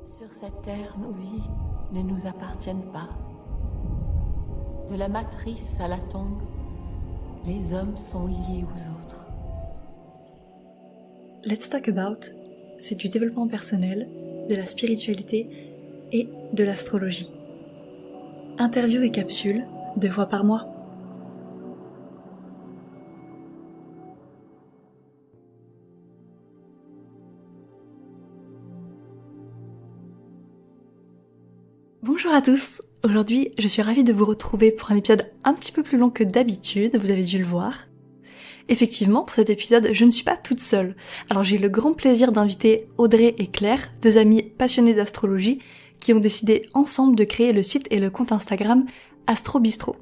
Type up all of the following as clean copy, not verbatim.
Sur cette terre, nos vies ne nous appartiennent pas. De la matrice à la tombe, les hommes sont liés aux autres. Let's Talk About, c'est du développement personnel, de la spiritualité et de l'astrologie. Interviews et capsules, 2 fois par mois. Bonjour à tous, aujourd'hui je suis ravie de vous retrouver pour un épisode un petit peu plus long que d'habitude, vous avez dû le voir. Effectivement, pour cet épisode, je ne suis pas toute seule. Alors j'ai le grand plaisir d'inviter Audrey et Claire, 2 amies passionnées d'astrologie, qui ont décidé ensemble de créer le site et le compte Instagram Astro Bistro.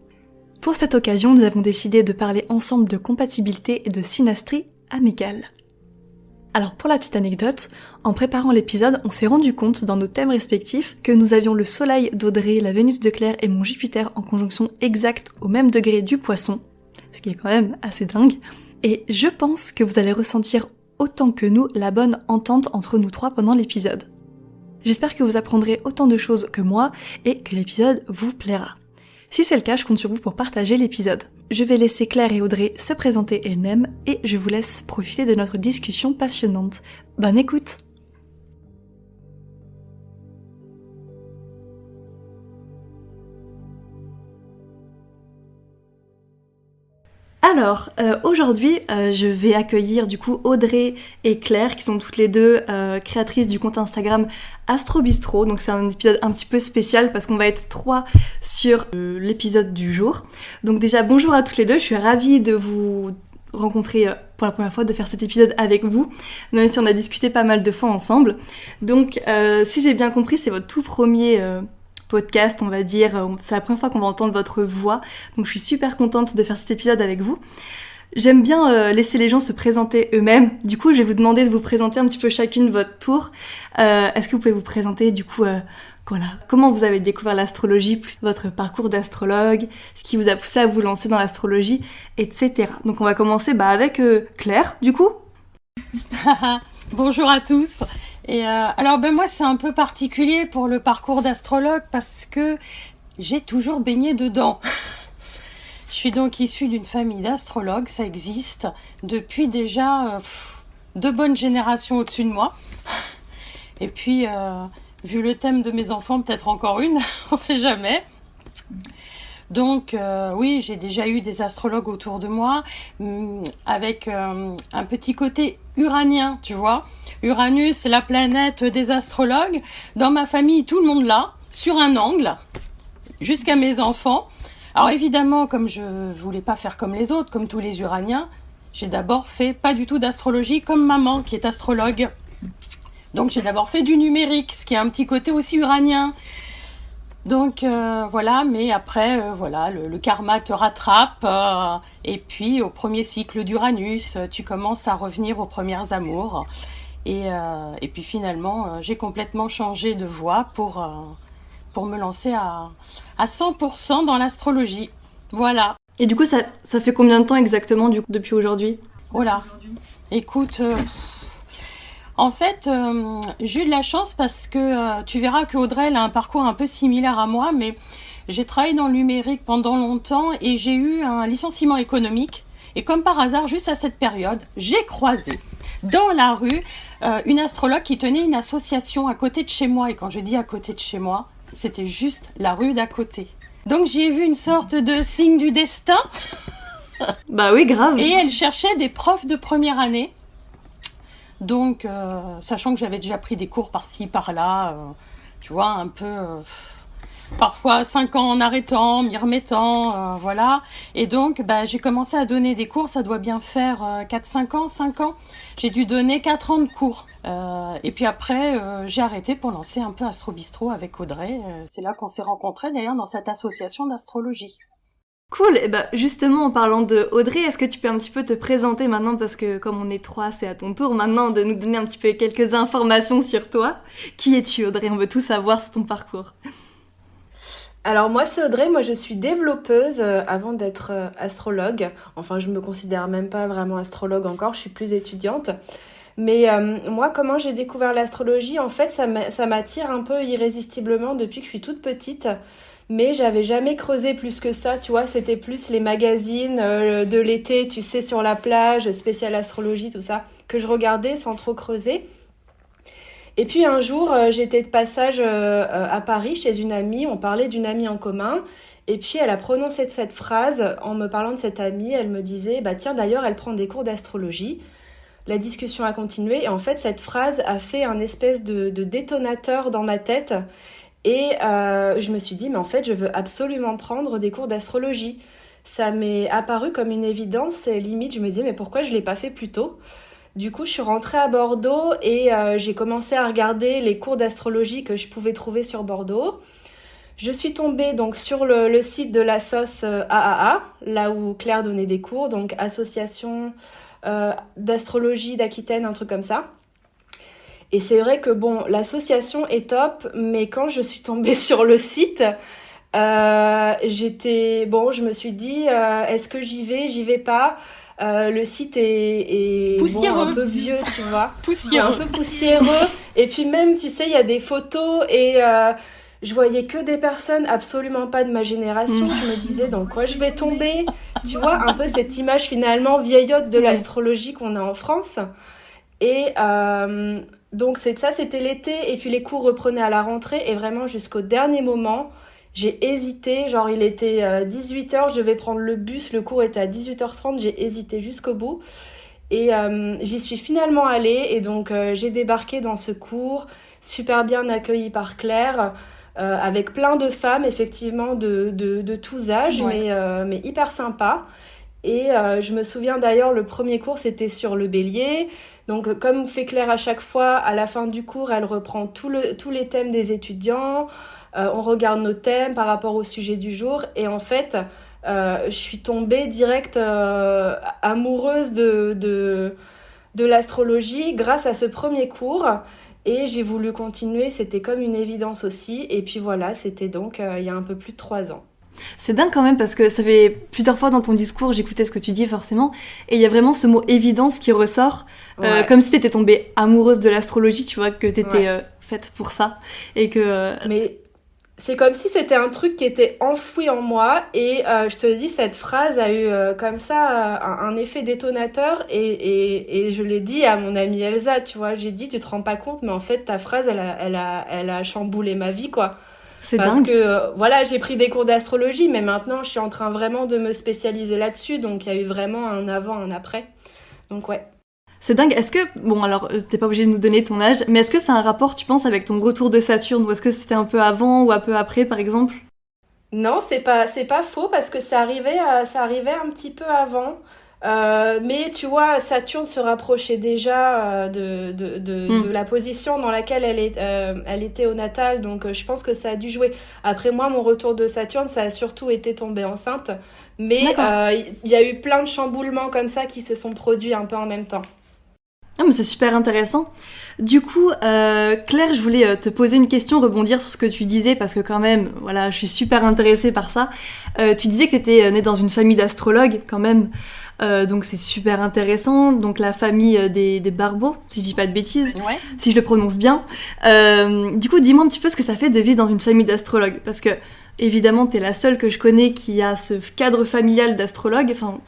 Pour cette occasion, nous avons décidé de parler ensemble de compatibilité et de synastrie amicale. Alors pour la petite anecdote, en préparant l'épisode, on s'est rendu compte dans nos thèmes respectifs que nous avions le soleil d'Audrey, la Vénus de Claire et mon Jupiter en conjonction exacte au même degré du Poisson, ce qui est quand même assez dingue. Et je pense que vous allez ressentir autant que nous la bonne entente entre nous 3 pendant l'épisode. J'espère que vous apprendrez autant de choses que moi et que l'épisode vous plaira. Si c'est le cas, je compte sur vous pour partager l'épisode. Je vais laisser Claire et Audrey se présenter elles-mêmes et je vous laisse profiter de notre discussion passionnante. Bonne écoute! Alors, aujourd'hui, je vais accueillir du coup Audrey et Claire, qui sont toutes les deux créatrices du compte Instagram Astro Bistro. Donc c'est un épisode un petit peu spécial parce qu'on va être 3 sur l'épisode du jour. Donc déjà, bonjour à toutes les deux, je suis ravie de vous rencontrer pour la première fois, de faire cet épisode avec vous, même si on a discuté pas mal de fois ensemble. Donc, si j'ai bien compris, c'est votre tout premier podcast, on va dire. C'est la première fois qu'on va entendre votre voix, donc je suis super contente de faire cet épisode avec vous. J'aime bien laisser les gens se présenter eux-mêmes. Du coup, je vais vous demander de vous présenter un petit peu chacune votre tour. Est-ce que vous pouvez vous présenter, du coup, voilà, comment vous avez découvert l'astrologie, votre parcours d'astrologue, ce qui vous a poussé à vous lancer dans l'astrologie, etc. Donc on va commencer avec Claire, du coup. Bonjour à tous. Et alors moi c'est un peu particulier pour le parcours d'astrologue parce que j'ai toujours baigné dedans. Je suis donc issue d'une famille d'astrologues, ça existe depuis déjà 2 bonnes générations au-dessus de moi. Et puis vu le thème de mes enfants, peut-être encore une, on sait jamais. Donc oui, j'ai déjà eu des astrologues autour de moi, avec un petit côté uranien, tu vois. Uranus, c'est la planète des astrologues. Dans ma famille, tout le monde l'a, sur un angle, jusqu'à mes enfants. Alors évidemment, comme je voulais pas faire comme les autres, comme tous les uraniens, j'ai d'abord fait pas du tout d'astrologie, comme maman qui est astrologue. Donc j'ai d'abord fait du numérique, ce qui a un petit côté aussi uranien. Donc voilà, mais après, le karma te rattrape. Et puis au premier cycle d'Uranus, tu commences à revenir aux premières amours. Et puis finalement, j'ai complètement changé de voie pour me lancer à 100% dans l'astrologie. Voilà. Et du coup, ça fait combien de temps exactement depuis aujourd'hui ? Voilà. Écoute... En fait, j'ai eu de la chance parce que tu verras que Audrey elle a un parcours un peu similaire à moi, mais j'ai travaillé dans le numérique pendant longtemps et j'ai eu un licenciement économique. Et comme par hasard, juste à cette période, j'ai croisé dans la rue une astrologue qui tenait une association à côté de chez moi. Et quand je dis à côté de chez moi, c'était juste la rue d'à côté. Donc j'y ai vu une sorte de signe du destin. Bah oui, grave. Et elle cherchait des profs de première année. Donc, sachant que j'avais déjà pris des cours par-ci, par-là, tu vois, un peu, parfois 5 ans en arrêtant, m'y remettant, voilà. Et donc, j'ai commencé à donner des cours, ça doit bien faire 5 ans. J'ai dû donner 4 ans de cours. Et puis après, j'ai arrêté pour lancer un peu Astro Bistro avec Audrey. C'est là qu'on s'est rencontrés, d'ailleurs, dans cette association d'astrologie. Cool, et justement en parlant de Audrey, est-ce que tu peux un petit peu te présenter maintenant, parce que comme on est 3, c'est à ton tour maintenant de nous donner un petit peu quelques informations sur toi. Qui es-tu, Audrey ? On veut tout savoir sur ton parcours. Alors moi c'est Audrey, moi je suis développeuse avant d'être astrologue. Enfin je me considère même pas vraiment astrologue encore, je suis plus étudiante. Mais moi, comment j'ai découvert l'astrologie, en fait, ça m'attire un peu irrésistiblement depuis que je suis toute petite. Mais j'avais jamais creusé plus que ça, tu vois, c'était plus les magazines de l'été, tu sais, sur la plage, spécial astrologie, tout ça, que je regardais sans trop creuser. Et puis un jour, j'étais de passage à Paris chez une amie, on parlait d'une amie en commun, et puis elle a prononcé cette phrase en me parlant de cette amie, elle me disait, bah tiens d'ailleurs elle prend des cours d'astrologie. La discussion a continué, et en fait cette phrase a fait un espèce de détonateur dans ma tête, et je me suis dit, mais en fait je veux absolument prendre des cours d'astrologie. Ça m'est apparu comme une évidence, et limite je me disais, mais pourquoi je ne l'ai pas fait plus tôt ? Du coup, je suis rentrée à Bordeaux et j'ai commencé à regarder les cours d'astrologie que je pouvais trouver sur Bordeaux. Je suis tombée donc sur le site de l'association AAA, là où Claire donnait des cours, donc Association d'astrologie d'Aquitaine, un truc comme ça. Et c'est vrai que bon, l'association est top, mais quand je suis tombée sur le site, je me suis dit, est-ce que j'y vais pas ? Le site est poussiéreux. Bon, un peu vieux, tu vois. Poussiéreux. Un peu poussiéreux. Et puis même, tu sais, il y a des photos et je voyais que des personnes absolument pas de ma génération. Je me disais dans quoi je vais tomber. Tu vois, un peu cette image finalement vieillotte de l'astrologie qu'on a en France. Et donc c'était l'été et puis les cours reprenaient à la rentrée et vraiment jusqu'au dernier moment, j'ai hésité, genre il était 18h, je devais prendre le bus, le cours était à 18h30, j'ai hésité jusqu'au bout. Et j'y suis finalement allée et donc j'ai débarqué dans ce cours, super bien accueilli par Claire, avec plein de femmes effectivement de tous âges, Ouais. mais hyper sympa. Et je me souviens d'ailleurs, le premier cours c'était sur le bélier. Donc comme fait Claire à chaque fois, à la fin du cours, elle reprend tous les thèmes des étudiants. On regarde nos thèmes par rapport au sujet du jour. Et en fait, je suis tombée direct amoureuse de l'astrologie grâce à ce premier cours. Et j'ai voulu continuer, c'était comme une évidence aussi. Et puis voilà, c'était donc il y a un peu plus de 3 ans. C'est dingue quand même parce que ça fait plusieurs fois dans ton discours, j'écoutais ce que tu dis forcément, et il y a vraiment ce mot évidence qui ressort, Ouais. comme si t'étais tombée amoureuse de l'astrologie, tu vois, que t'étais faite pour ça, et que... Mais c'est comme si c'était un truc qui était enfoui en moi et je te dis, cette phrase a eu comme ça un effet détonateur et je l'ai dit à mon amie Elsa, tu vois, j'ai dit, tu te rends pas compte, mais en fait ta phrase elle a chamboulé ma vie quoi. C'est Parce dingue. que voilà, j'ai pris des cours d'astrologie, mais maintenant je suis en train vraiment de me spécialiser là-dessus, donc il y a eu vraiment un avant, un après. Donc ouais. C'est dingue. Est-ce que, bon alors, t'es pas obligé de nous donner ton âge, mais est-ce que ça a un rapport, tu penses, avec ton retour de Saturne, ou est-ce que c'était un peu avant ou un peu après, par exemple ? Non, c'est pas faux parce que ça arrivait un petit peu avant. Mais tu vois, Saturne se rapprochait déjà de la position dans laquelle elle était au natal, donc je pense que ça a dû jouer. Après moi, mon retour de Saturne, ça a surtout été tombée enceinte, mais D'accord. il y a eu plein de chamboulements comme ça qui se sont produits un peu en même temps. Ah, mais c'est super intéressant. Du coup, Claire, je voulais te poser une question, rebondir sur ce que tu disais, parce que quand même, voilà, je suis super intéressée par ça. Tu disais que tu étais née dans une famille d'astrologues, quand même. Donc c'est super intéressant. Donc la famille des Barbeaux, si je dis pas de bêtises, Ouais. si je le prononce bien. Du coup, dis-moi un petit peu ce que ça fait de vivre dans une famille d'astrologues, parce que évidemment, t'es la seule que je connais qui a ce cadre familial d'astrologue. Enfin,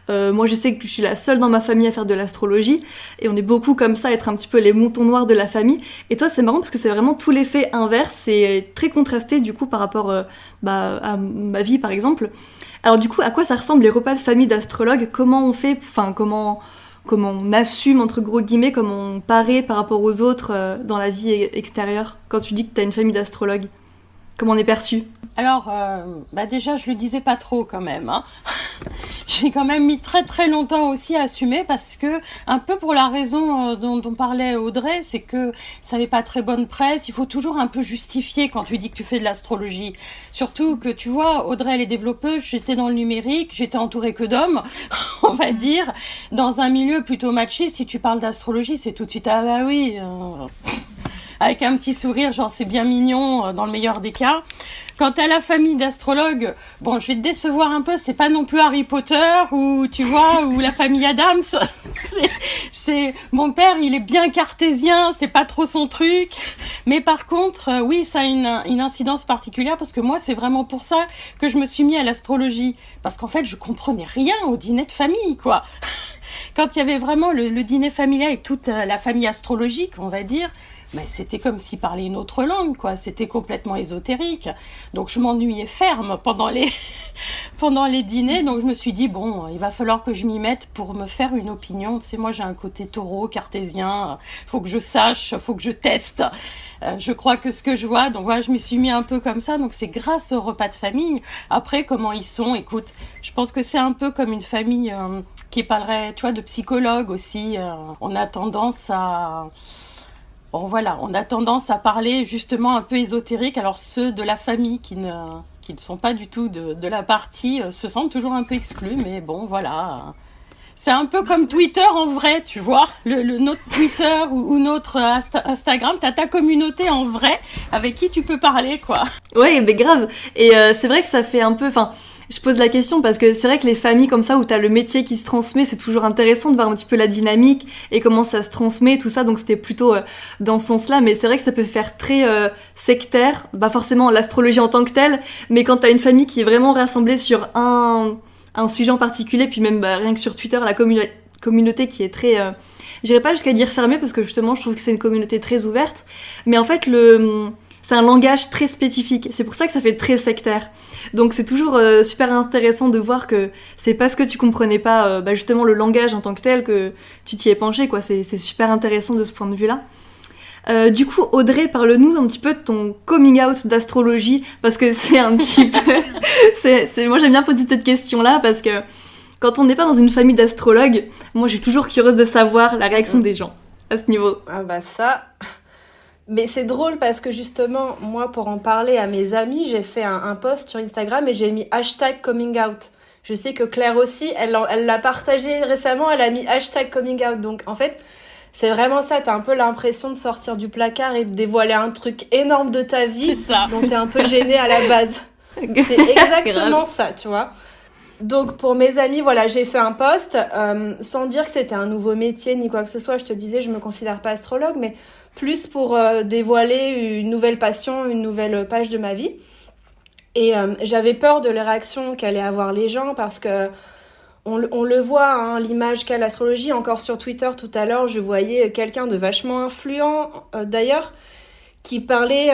moi, je sais que je suis la seule dans ma famille à faire de l'astrologie, et on est beaucoup comme ça, à être un petit peu les moutons noirs de la famille. Et toi, c'est marrant parce que c'est vraiment tout l'effet inverse, c'est très contrasté du coup par rapport à ma vie, par exemple. Alors du coup, à quoi ça ressemble les repas de famille d'astrologue ? Comment on fait, enfin comment on assume entre gros guillemets, comment on paraît par rapport aux autres dans la vie extérieure quand tu dis que t'as une famille d'astrologues ? Comment on est perçu ? Alors, déjà, je le disais pas trop quand même. Hein. J'ai quand même mis très très longtemps aussi à assumer parce que, un peu pour la raison dont parlait Audrey, c'est que ça n'avait pas très bonne presse. Il faut toujours un peu justifier quand tu dis que tu fais de l'astrologie. Surtout que, tu vois, Audrey, elle est développeuse, j'étais dans le numérique, j'étais entourée que d'hommes, on va dire. Dans un milieu plutôt machiste, si tu parles d'astrologie, c'est tout de suite, ah bah oui... avec un petit sourire, genre c'est bien mignon dans le meilleur des cas. Quant à la famille d'astrologues, bon, je vais te décevoir un peu, c'est pas non plus Harry Potter ou tu vois ou la famille Adams. c'est mon père, il est bien cartésien, c'est pas trop son truc. Mais par contre, oui, ça a une incidence particulière parce que moi, c'est vraiment pour ça que je me suis mis à l'astrologie, parce qu'en fait, je comprenais rien au dîner de famille, quoi. Quand il y avait vraiment le dîner familial avec toute la famille astrologique, on va dire, mais c'était comme s'ils parlaient une autre langue, quoi. C'était complètement ésotérique. Donc je m'ennuyais ferme pendant les dîners. Donc je me suis dit, bon, il va falloir que je m'y mette pour me faire une opinion. Tu sais, moi j'ai un côté taureau, cartésien. Faut que je sache, faut que je teste. Je crois que ce que je vois, donc voilà, je m'y suis mis un peu comme ça. Donc c'est grâce au repas de famille. Après, comment ils sont, écoute, je pense que c'est un peu comme une famille qui parlerait, tu vois, de psychologue aussi. On a tendance à... Bon voilà, on a tendance à parler justement un peu ésotérique. Alors ceux de la famille qui ne sont pas du tout de la partie se sentent toujours un peu exclus. Mais bon voilà, c'est un peu comme Twitter en vrai, tu vois. Notre Twitter ou notre Instagram, t'as ta communauté en vrai avec qui tu peux parler, quoi. Ouais, mais grave. Et c'est vrai que ça fait un peu... Enfin, je pose la question parce que c'est vrai que les familles comme ça où t'as le métier qui se transmet, c'est toujours intéressant de voir un petit peu la dynamique et comment ça se transmet, tout ça. Donc c'était plutôt dans ce sens-là. Mais c'est vrai que ça peut faire très sectaire. Pas forcément l'astrologie en tant que telle, mais quand t'as une famille qui est vraiment rassemblée sur un sujet en particulier, puis même rien que sur Twitter, la communauté qui est très... j'irais pas jusqu'à dire fermée parce que justement je trouve que c'est une communauté très ouverte. Mais en fait c'est un langage très spécifique. C'est pour ça que ça fait très sectaire. Donc c'est toujours super intéressant de voir que c'est parce que tu comprenais pas justement le langage en tant que tel que tu t'y es penché, quoi. C'est super intéressant de ce point de vue-là. Du coup, Audrey, parle-nous un petit peu de ton coming out d'astrologie, parce que c'est un petit peu... Moi, j'aime bien poser cette question-là, parce que quand on n'est pas dans une famille d'astrologues, moi, je suis toujours curieuse de savoir la réaction des gens à ce niveau. Ah bah ça... Mais c'est drôle parce que justement, moi, pour en parler à mes amis, j'ai fait un post sur Instagram et j'ai mis #coming out. Je sais que Claire aussi, elle l'a partagé récemment, elle a mis #coming out. Donc en fait, c'est vraiment ça, t'as un peu l'impression de sortir du placard et de dévoiler un truc énorme de ta vie dont t'es un peu gêné à la base. C'est exactement ça, tu vois. Donc pour mes amis, voilà, j'ai fait un post sans dire que c'était un nouveau métier ni quoi que ce soit. Je te disais, je me considère pas astrologue, mais plus pour dévoiler une nouvelle passion, une nouvelle page de ma vie. Et j'avais peur de les réactions qu'allaient avoir les gens parce que on le voit, hein, l'image qu'a l'astrologie. Encore sur Twitter tout à l'heure, je voyais quelqu'un de vachement influent d'ailleurs qui parlait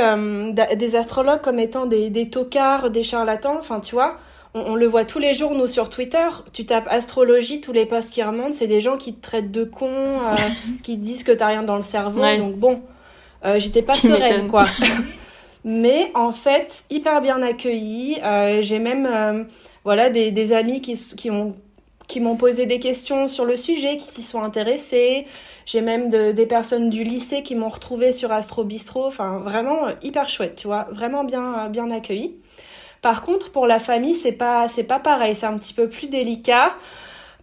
des astrologues comme étant des tocards, des charlatans, enfin tu vois. On le voit tous les jours, nous, sur Twitter. Tu tapes astrologie, tous les posts qui remontent, c'est des gens qui te traitent de con, qui te disent que t'as rien dans le cerveau. Ouais. Donc bon, j'étais pas sereine, quoi. Mais en fait, hyper bien accueillie. J'ai même des amis qui m'ont posé des questions sur le sujet, qui s'y sont intéressés. J'ai même des personnes du lycée qui m'ont retrouvée sur Astro Bistro. Enfin, vraiment hyper chouette, tu vois. Vraiment bien accueillie. Par contre, pour la famille, c'est pas pareil. C'est un petit peu plus délicat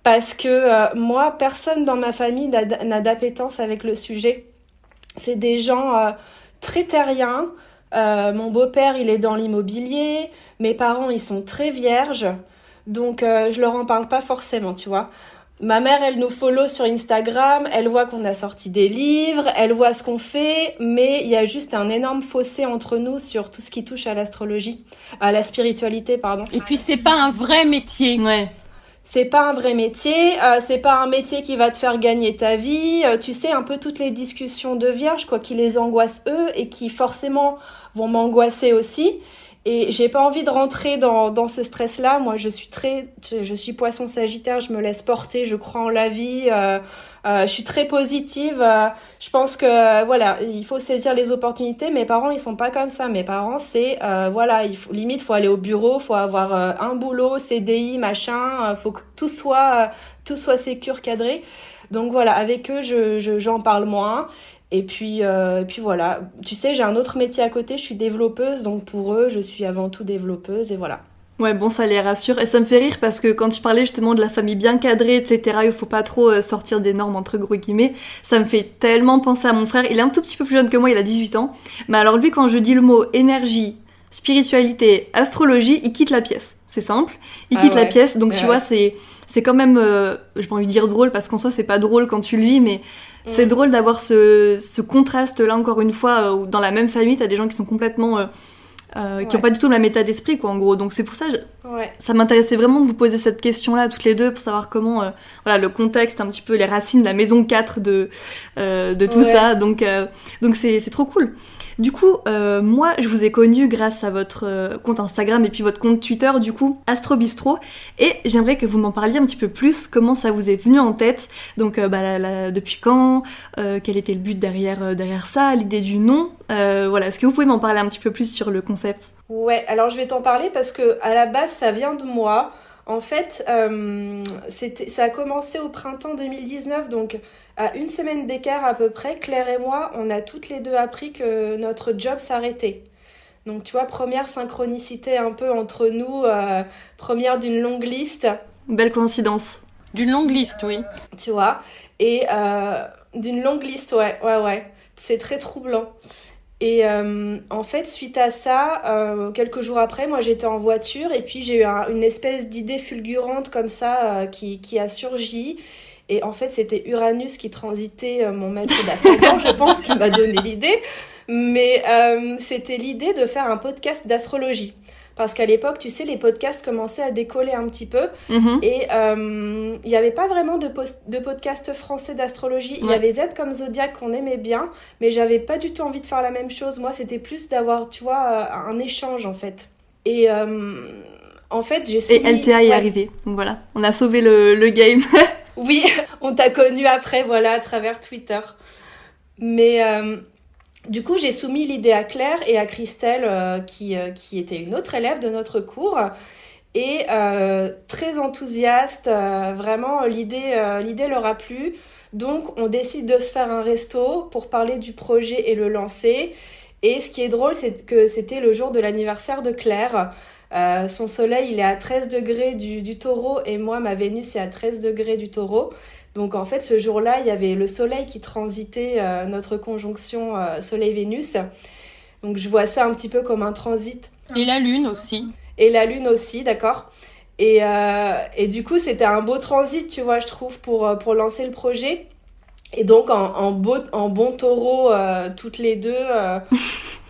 parce que moi, personne dans ma famille n'a d'appétence avec le sujet. C'est des gens très terriens. Mon beau-père, il est dans l'immobilier. Mes parents, ils sont très vierges. Donc, je leur en parle pas forcément, tu vois. Ma mère, elle nous follow sur Instagram, elle voit qu'on a sorti des livres, elle voit ce qu'on fait, mais il y a juste un énorme fossé entre nous sur tout ce qui touche à l'astrologie, à la spiritualité, pardon. Et puis c'est pas un vrai métier. Ouais. C'est pas un vrai métier, c'est pas un métier qui va te faire gagner ta vie. Tu sais, un peu toutes les discussions de vierges, quoi, qui les angoissent eux et qui forcément vont m'angoisser aussi. Et j'ai pas envie de rentrer dans ce stress-là. Moi, je suis poisson sagittaire, je me laisse porter, je crois en la vie, je suis très positive. Je pense que, voilà, il faut saisir les opportunités. Mes parents, ils sont pas comme ça. Mes parents, c'est, limite, faut aller au bureau, faut avoir un boulot, CDI, machin, faut que tout soit sécure, cadré. Donc voilà, avec eux, j'en parle moins. Et puis voilà, tu sais, j'ai un autre métier à côté, je suis développeuse, donc pour eux, je suis avant tout développeuse, et voilà. Ouais, bon, ça les rassure. Et ça me fait rire parce que quand tu parlais justement de la famille bien cadrée, etc., il faut pas trop sortir des normes entre gros guillemets, ça me fait tellement penser à mon frère. Il est un tout petit peu plus jeune que moi, il a 18 ans. Mais alors lui, quand je dis le mot énergie, spiritualité, astrologie, il quitte la pièce. C'est simple. Il quitte la pièce. Donc tu vois, c'est quand même, j'ai pas envie de dire drôle parce qu'en soi, c'est pas drôle quand tu le vis, mais c'est drôle d'avoir ce contraste-là, encore une fois, où dans la même famille, t'as des gens qui sont complètement... qui n'ont pas du tout le même état d'esprit, quoi, en gros. Donc c'est pour ça, ça m'intéressait vraiment de vous poser cette question-là, toutes les deux, pour savoir comment, voilà, le contexte, un petit peu les racines, la maison 4 de tout ça. Donc c'est trop cool. Du coup, moi, je vous ai connu grâce à votre compte Instagram et puis votre compte Twitter, du coup, Astrobistro. Et j'aimerais que vous m'en parliez un petit peu plus, comment ça vous est venu en tête. Donc, depuis quand, quel était le but derrière ça, l'idée du nom. Voilà, est-ce que vous pouvez m'en parler un petit peu plus sur le concept ? Ouais, alors je vais t'en parler parce que à la base, ça vient de moi. En fait, ça a commencé au printemps 2019, donc à une semaine d'écart à peu près, Claire et moi, on a toutes les deux appris que notre job s'arrêtait. Donc tu vois, première synchronicité un peu entre nous, première d'une longue liste. Belle coïncidence. D'une longue liste, oui. Tu vois, et d'une longue liste, ouais. C'est très troublant. Et en fait, suite à ça, quelques jours après, moi j'étais en voiture et puis j'ai eu une espèce d'idée fulgurante comme ça qui a surgi. Et en fait, c'était Uranus qui transitait mon maître d'ascendant, je pense, qui m'a donné l'idée. Mais c'était l'idée de faire un podcast d'astrologie. Parce qu'à l'époque, tu sais, les podcasts commençaient à décoller un petit peu. Et il n'y avait pas vraiment de podcast français d'astrologie. Il y avait Z comme Zodiac qu'on aimait bien, mais j'avais pas du tout envie de faire la même chose. Moi, c'était plus d'avoir, tu vois, un échange, en fait. Et en fait, j'ai soumis... Et LTA est arrivé. Donc voilà, on a sauvé le game. Oui, on t'a connu après, voilà, à travers Twitter. Mais... du coup, j'ai soumis l'idée à Claire et à Christelle, qui était une autre élève de notre cours, et très enthousiaste, vraiment, l'idée leur a plu. Donc, on décide de se faire un resto pour parler du projet et le lancer. Et ce qui est drôle, c'est que c'était le jour de l'anniversaire de Claire. Son soleil, il est à 13 degrés du taureau, et moi, ma Vénus est à 13 degrés du taureau. Donc en fait, ce jour-là, il y avait le soleil qui transitait, notre conjonction soleil-Vénus. Donc je vois ça un petit peu comme un transit. Et la lune aussi. Et la lune aussi, d'accord. Et du coup, c'était un beau transit, tu vois, je trouve, pour lancer le projet. Et donc en bon taureau, toutes les deux,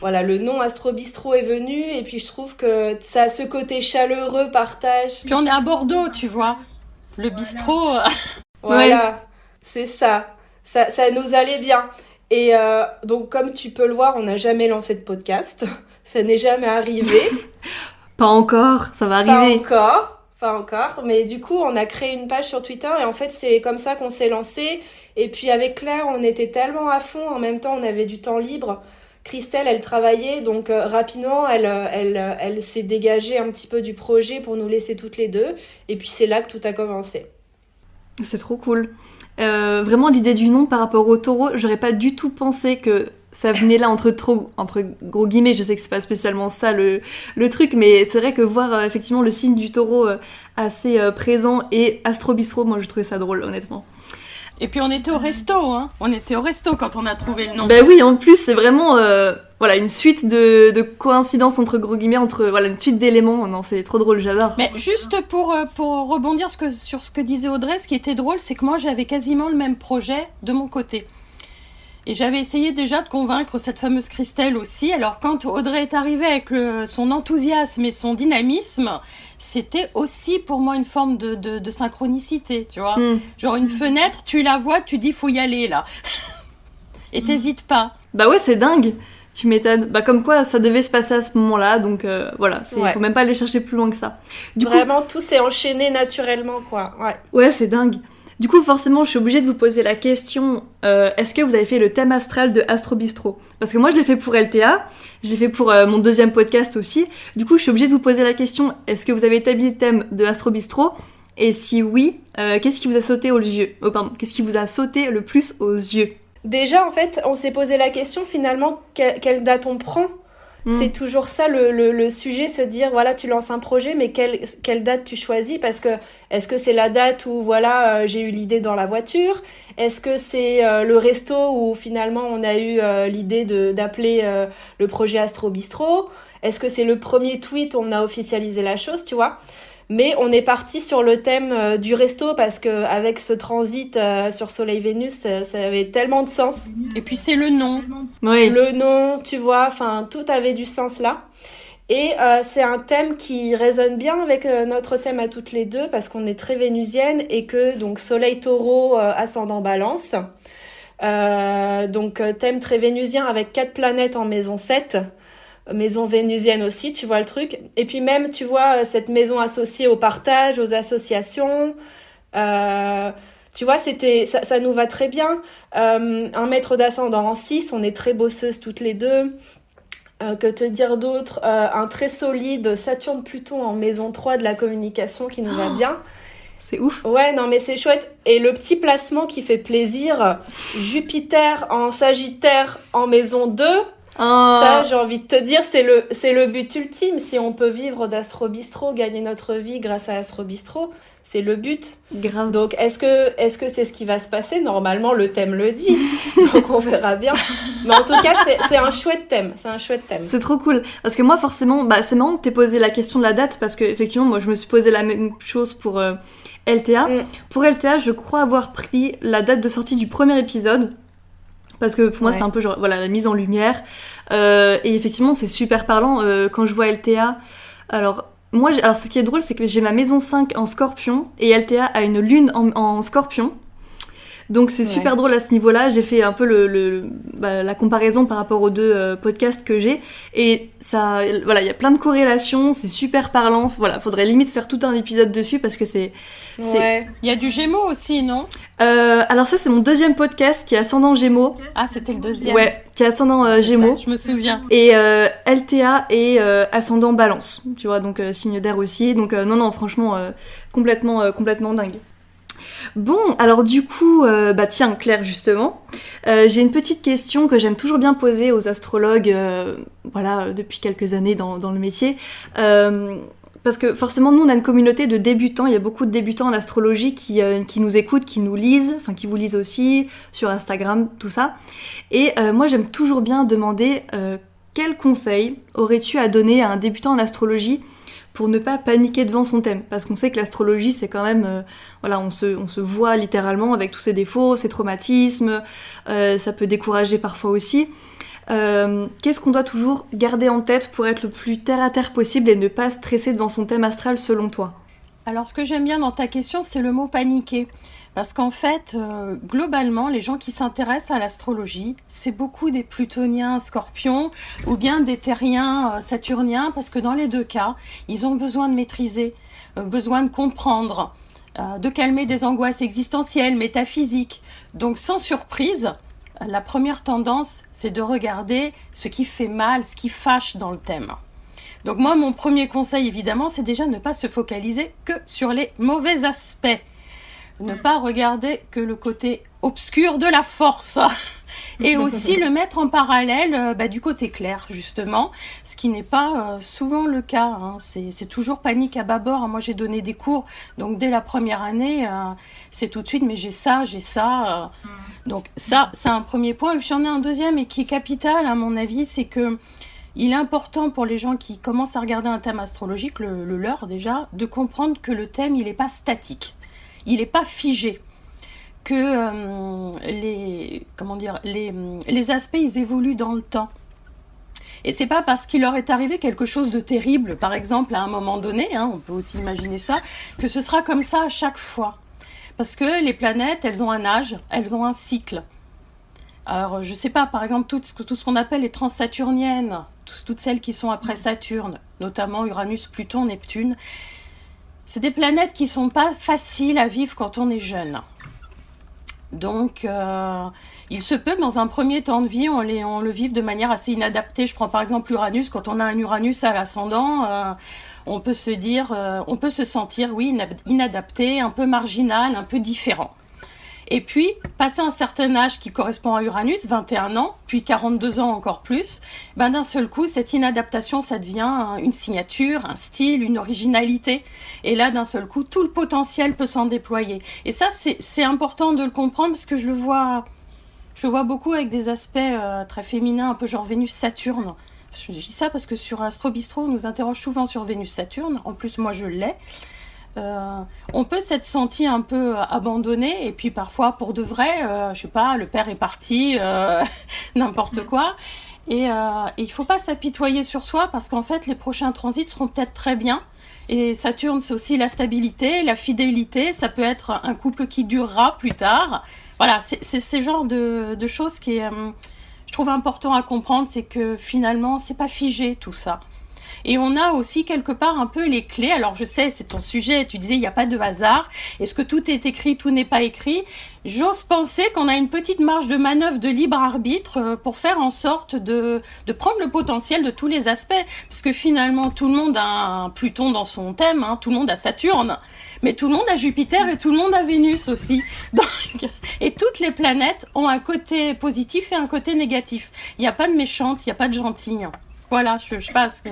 voilà, le nom Astrobistro est venu. Et puis je trouve que ça a ce côté chaleureux, partage. Puis on est à Bordeaux, tu vois. Le bistrot... Voilà, c'est ça. Ça nous allait bien. Et donc, comme tu peux le voir, on n'a jamais lancé de podcast. Ça n'est jamais arrivé. Pas encore, ça va arriver. Pas encore. Mais du coup, on a créé une page sur Twitter et en fait, c'est comme ça qu'on s'est lancé. Et puis, avec Claire, on était tellement à fond. En même temps, on avait du temps libre. Christelle, elle travaillait. Donc, rapidement, elle s'est dégagée un petit peu du projet pour nous laisser toutes les deux. Et puis, c'est là que tout a commencé. C'est trop cool. Vraiment, l'idée du nom par rapport au taureau, j'aurais pas du tout pensé que ça venait là entre gros guillemets. Je sais que c'est pas spécialement ça le truc, mais c'est vrai que voir effectivement le signe du taureau assez présent et Astrobistro, moi je trouvais ça drôle, honnêtement. Et puis on était au resto, hein. On était au resto quand on a trouvé le nom. Ben oui, en plus c'est vraiment une suite de coïncidences entre gros guillemets, une suite d'éléments. Non, c'est trop drôle, j'adore. Mais juste pour rebondir sur ce que disait Audrey, ce qui était drôle, c'est que moi j'avais quasiment le même projet de mon côté. Et j'avais essayé déjà de convaincre cette fameuse Christelle aussi. Alors quand Audrey est arrivée avec son enthousiasme et son dynamisme, c'était aussi pour moi une forme de synchronicité, tu vois. Genre une fenêtre, tu la vois, tu dis faut y aller là. Et t'hésites pas. Bah ouais, c'est dingue. Tu m'étonnes. Bah comme quoi ça devait se passer à ce moment-là, donc voilà, faut même pas aller chercher plus loin que ça. Vraiment, tout s'est enchaîné naturellement, quoi. Ouais, c'est dingue. Du coup, forcément, je suis obligée de vous poser la question, est-ce que vous avez fait le thème astral de Astrobistro ? Parce que moi, je l'ai fait pour LTA, je l'ai fait pour mon deuxième podcast aussi. Du coup, je suis obligée de vous poser la question, est-ce que vous avez établi le thème de Astrobistro ? Et si oui, qu'est-ce qui vous a sauté aux yeux ? Qu'est-ce qui vous a sauté le plus aux yeux ? Déjà, en fait, on s'est posé la question, finalement, quelle date on prend ? C'est toujours ça le sujet, se dire, voilà, tu lances un projet, mais quelle date tu choisis? Parce que, est-ce que c'est la date où, voilà, j'ai eu l'idée dans la voiture? Est-ce que c'est le resto où finalement on a eu l'idée d'appeler le projet Astro Bistro? Est-ce que c'est le premier tweet où on a officialisé la chose, tu vois? Mais on est parti sur le thème du resto parce que avec ce transit sur Soleil-Vénus, ça avait tellement de sens. Et puis c'est le nom. Oui. Le nom, tu vois, enfin tout avait du sens là. Et c'est un thème qui résonne bien avec notre thème à toutes les deux parce qu'on est très vénusienne et que donc Soleil Taureau, ascendant Balance. Donc thème très vénusien avec 4 planètes en maison 7. Maison vénusienne aussi, tu vois le truc. Et puis même, tu vois, cette maison associée au partage, aux associations. Tu vois, ça nous va très bien. Un maître d'ascendant en 6, on est très bosseuses toutes les deux. Que te dire d'autre? Un très solide Saturne-Pluton en maison 3 de la communication qui nous va bien. C'est ouf. Ouais, non, mais c'est chouette. Et le petit placement qui fait plaisir, Jupiter en Sagittaire en maison 2. Ça, j'ai envie de te dire, c'est le but ultime. Si on peut vivre d'Astro Bistro, gagner notre vie grâce à Astro Bistro, c'est le but. Grave. Donc, est-ce que c'est ce qui va se passer? Normalement, le thème le dit. Donc, on verra bien. Mais en tout cas, c'est un chouette thème. C'est un chouette thème. C'est trop cool. Parce que moi, forcément, c'est marrant que t'aies posé la question de la date parce que, effectivement, moi, je me suis posé la même chose pour LTA. Pour LTA, je crois avoir pris la date de sortie du premier épisode. Parce que pour moi, c'était un peu genre, voilà, la mise en lumière. Et effectivement, c'est super parlant quand je vois LTA. Alors, ce qui est drôle, c'est que j'ai ma maison 5 en Scorpion et LTA a une lune en Scorpion. Donc c'est super drôle à ce niveau-là. J'ai fait un peu la comparaison par rapport aux deux podcasts que j'ai. Et ça, voilà, il y a plein de corrélations, c'est super parlant. Voilà, faudrait limite faire tout un épisode dessus parce que c'est... Il y a du Gémeaux aussi, non? Alors ça, c'est mon deuxième podcast qui est Ascendant Gémeaux. Ah, c'était le deuxième. Ouais, qui est Ascendant Gémeaux. Ça, je me souviens. Et LTA est Ascendant Balance, tu vois, donc signe d'air aussi. Donc non, franchement, complètement dingue. Bon, alors du coup, tiens, Claire, justement, j'ai une petite question que j'aime toujours bien poser aux astrologues, depuis quelques années dans le métier. Parce que forcément, nous, on a une communauté de débutants. Il y a beaucoup de débutants en astrologie qui nous écoutent, qui nous lisent, enfin qui vous lisent aussi, sur Instagram, tout ça. Et moi, j'aime toujours bien demander quel conseil aurais-tu à donner à un débutant en astrologie pour ne pas paniquer devant son thème. Parce qu'on sait que l'astrologie, c'est quand même... on se voit littéralement avec tous ses défauts, ses traumatismes. Ça peut décourager parfois aussi. Qu'est-ce qu'on doit toujours garder en tête pour être le plus terre-à-terre possible et ne pas stresser devant son thème astral selon toi? Alors, ce que j'aime bien dans ta question, c'est le mot paniquer. Parce qu'en fait, globalement, les gens qui s'intéressent à l'astrologie, c'est beaucoup des plutoniens scorpions ou bien des terriens saturniens, parce que dans les deux cas, ils ont besoin de maîtriser, besoin de comprendre, de calmer des angoisses existentielles, métaphysiques. Donc, sans surprise, la première tendance, c'est de regarder ce qui fait mal, ce qui fâche dans le thème. Donc moi, mon premier conseil, évidemment, c'est déjà ne pas se focaliser que sur les mauvais aspects. Ne pas regarder que le côté obscur de la force. Et aussi le mettre en parallèle du côté clair, justement, ce qui n'est pas souvent le cas. Hein. C'est toujours panique à bâbord. Moi, j'ai donné des cours, donc dès la première année, c'est tout de suite, mais j'ai ça. Donc ça, c'est un premier point. Et puis j'en ai un deuxième et qui est capital, à mon avis, c'est que il est important pour les gens qui commencent à regarder un thème astrologique, le leur déjà, de comprendre que le thème, il n'est pas statique. Il n'est pas figé, que les aspects, ils évoluent dans le temps. Et c'est pas parce qu'il leur est arrivé quelque chose de terrible, par exemple, à un moment donné, hein, on peut aussi imaginer ça, que ce sera comme ça à chaque fois. Parce que les planètes, elles ont un âge, elles ont un cycle. Alors, je sais pas, par exemple, tout ce qu'on appelle les transsaturniennes, toutes celles qui sont après Saturne, notamment Uranus, Pluton, Neptune, c'est des planètes qui sont pas faciles à vivre quand on est jeune. Donc, il se peut que dans un premier temps de vie, on le vive de manière assez inadaptée. Je prends par exemple Uranus. Quand on a un Uranus à l'ascendant, on peut se sentir, oui, inadapté, un peu marginal, un peu différent. Et puis, passé un certain âge qui correspond à Uranus, 21 ans, puis 42 ans encore plus, ben d'un seul coup, cette inadaptation, ça devient une signature, un style, une originalité. Et là, d'un seul coup, tout le potentiel peut s'en déployer. Et ça, c'est important de le comprendre parce que je le vois beaucoup avec des aspects très féminins, un peu genre Vénus-Saturne. Je dis ça parce que sur Astro Bistro, on nous interroge souvent sur Vénus-Saturne. En plus, moi, je l'ai. On peut s'être senti un peu abandonné et puis parfois pour de vrai, je sais pas, le père est parti, n'importe quoi. Et il faut pas s'apitoyer sur soi parce qu'en fait les prochains transits seront peut-être très bien. Et Saturne, c'est aussi la stabilité, la fidélité. Ça peut être un couple qui durera plus tard. Voilà, c'est ce genre de choses qui est, je trouve important à comprendre, c'est que finalement c'est pas figé tout ça. Et on a aussi quelque part un peu les clés. Alors je sais, c'est ton sujet, tu disais il n'y a pas de hasard. Est-ce que tout est écrit, tout n'est pas écrit? J'ose penser qu'on a une petite marge de manœuvre de libre arbitre pour faire en sorte de prendre le potentiel de tous les aspects. Parce que finalement, tout le monde a un Pluton dans son thème, hein, tout le monde a Saturne. Mais tout le monde a Jupiter et tout le monde a Vénus aussi. Donc, et toutes les planètes ont un côté positif et un côté négatif. Il n'y a pas de méchante, il n'y a pas de gentille. Voilà, je sais pas ce que...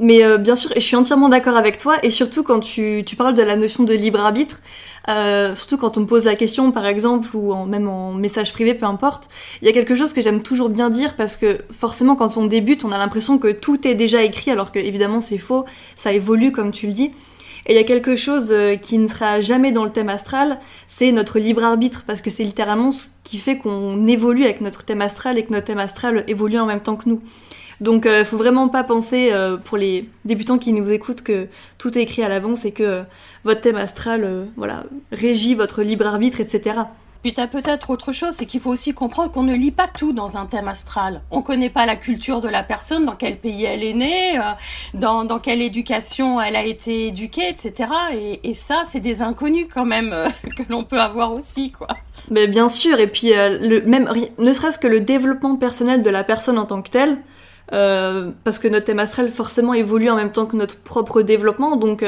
Mais bien sûr, et je suis entièrement d'accord avec toi, et surtout quand tu parles de la notion de libre arbitre, surtout quand on me pose la question par exemple, ou même en message privé, peu importe, il y a quelque chose que j'aime toujours bien dire, parce que forcément quand on débute, on a l'impression que tout est déjà écrit, alors que évidemment c'est faux, ça évolue comme tu le dis. Et il y a quelque chose qui ne sera jamais dans le thème astral, c'est notre libre arbitre, parce que c'est littéralement ce qui fait qu'on évolue avec notre thème astral, et que notre thème astral évolue en même temps que nous. Donc faut vraiment pas penser, pour les débutants qui nous écoutent, que tout est écrit à l'avance et que votre thème astral régit votre libre arbitre, etc. Puis t'as peut-être autre chose, c'est qu'il faut aussi comprendre qu'on ne lit pas tout dans un thème astral. On connaît pas la culture de la personne, dans quel pays elle est née, dans quelle éducation elle a été éduquée, etc. Et ça, c'est des inconnus quand même que l'on peut avoir aussi, quoi. Mais bien sûr, et puis ne serait-ce que le développement personnel de la personne en tant que telle, parce que notre thème astral forcément évolue en même temps que notre propre développement, donc